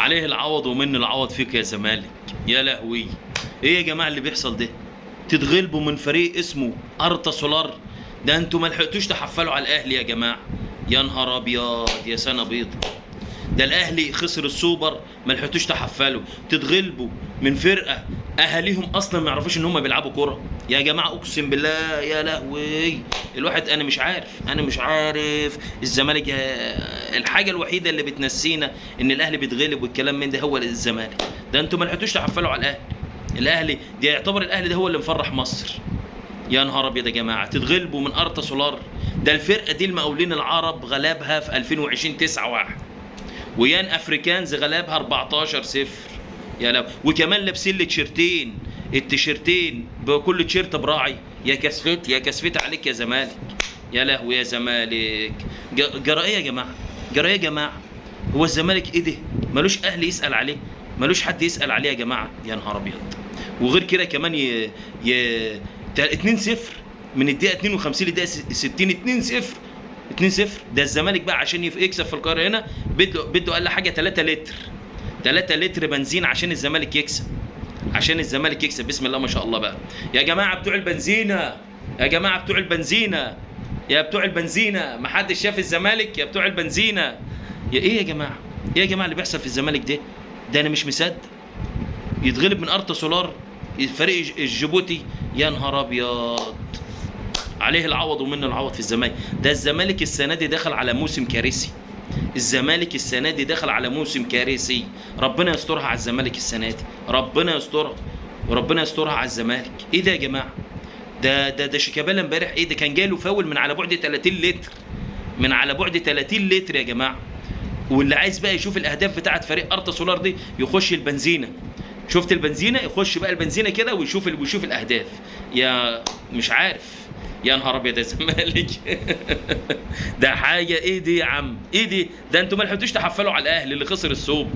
عليه العوض ومن العوض فيك يا زمالك. يا لهوي، ايه يا جماعه اللي بيحصل ده؟ تتغلبوا من فريق اسمه ارتا سولار. ده انتوا ما لحقتوش تحفلوا على الاهلي يا جماعه. يا نهار ابيض يا سنه بيض. ده الاهلي خسر السوبر ما لحقتوش تحفلوا. تتغلبوا من فرقه اهاليهم اصلا ما يعرفوش ان هم بيلعبوا كوره يا جماعه. اقسم بالله يا لهوي، الواحد انا مش عارف الزمالك. الحاجه الوحيده اللي بتنسينا ان الاهلي بيتغلب والكلام من ده هو الزمالك. ده انتوا ما لحقتوش تحفلوا على الاهلي. الاهلي دي يعتبر الاهلي ده هو اللي مفرح مصر. يا نهار ابيض يا جماعه، تتغلبوا من ارتا سولار. ده الفرقه دي المقاولين العرب غلبها في 2020 9-1، ويان افريكانز غلبها 14-0. يا لو وكمان لابسين لي تيشرتين، التيشرتين بكل تيشرت براعي. يا كسفت يا كسفت عليك يا زمالك. يا لهوي يا زمالك. جرى ايه يا جماعه؟ جرى ايه يا جماعه؟ هو الزمالك ايه ده؟ ملوش اهل يسال عليه، ملوش حد يسال عليه يا جماعه. يا نهار ابيض. وغير كده كمان 2-0 من الدقيقه 52 للدقيقه 60. 2-0. ده الزمالك بقى عشان يكسب في القاهره هنا بده اقل حاجه 3 لتر 3 لتر بنزين عشان الزمالك يكسب. عشان الزمالك يكسب. بسم الله ما شاء الله بقى. يا جماعه بتوع البنزينه، يا جماعه بتوع البنزينه، يا بتوع البنزينه، ما حدش شاف الزمالك يا بتوع البنزينه. يا ايه يا جماعه؟ ايه يا جماعه اللي بيحصل في الزمالك ده؟ ده انا مش مصدق. يتغلب من ارتا سولار فريق الجيبوتي. يا نهار ابيض. عليه العوض ومنه العوض في الزمالك. ده الزمالك السنه دي داخل على موسم كارثي. الزمالك السنه دي داخل على موسم كارثي. ربنا يسترها على الزمالك السنه دي، ربنا يسترها وربنا يسترها على الزمالك. ايه ده يا جماعه؟ ده شيكابالا امبارح ايه ده؟ كان جاله فاول من على بعد 30 لتر، من على بعد 30 لتر يا جماعه. واللي عايز بقى يشوف الاهداف بتاعت فريق ارتا سولار دي يخش البنزينه. شفت البنزينه؟ يخش بقى البنزينه كده ويشوف الاهداف. يا مش عارف. يا نهار ابيض يا زمالك. ده حاجه ايه دي يا عم؟ ايه دي؟ ده انتوا ما لحقتوش تحفلوا على الاهلي اللي خسر السوبر.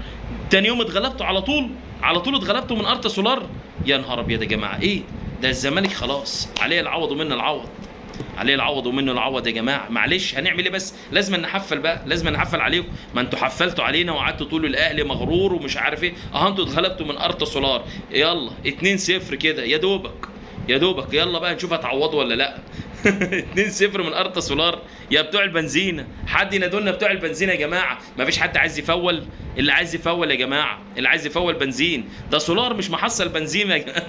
تاني يوم اتغلبتوا على طول اتغلبتوا من ارتا سولار. يا نهار ابيض يا جماعه. ايه ده؟ الزمالك خلاص عليه العوض ومنه العوض. عليه العوض ومنه العوض يا جماعه. معلش هنعمل ايه بس؟ لازم نحفل بقى، لازم نحفل عليكم. ما انتوا حفلتوا علينا وقعدتوا تقولوا الاهلي مغرور ومش عارف ايه. انتوا اتغلبتوا من ارتا سولار. يلا 2-0 كده يا دوبك يا دوبك. يلا بقى نشوف هتعوضوا ولا لا. 2-0 من ارتا سولار. يا بتوع البنزينه، حد ينادولنا بتوع البنزينه يا جماعه. ما فيش حد عايز يفول؟ اللي عايز يفول يا جماعه، اللي عايز يفول بنزين. ده سولار مش محصل بنزين يا جماعه.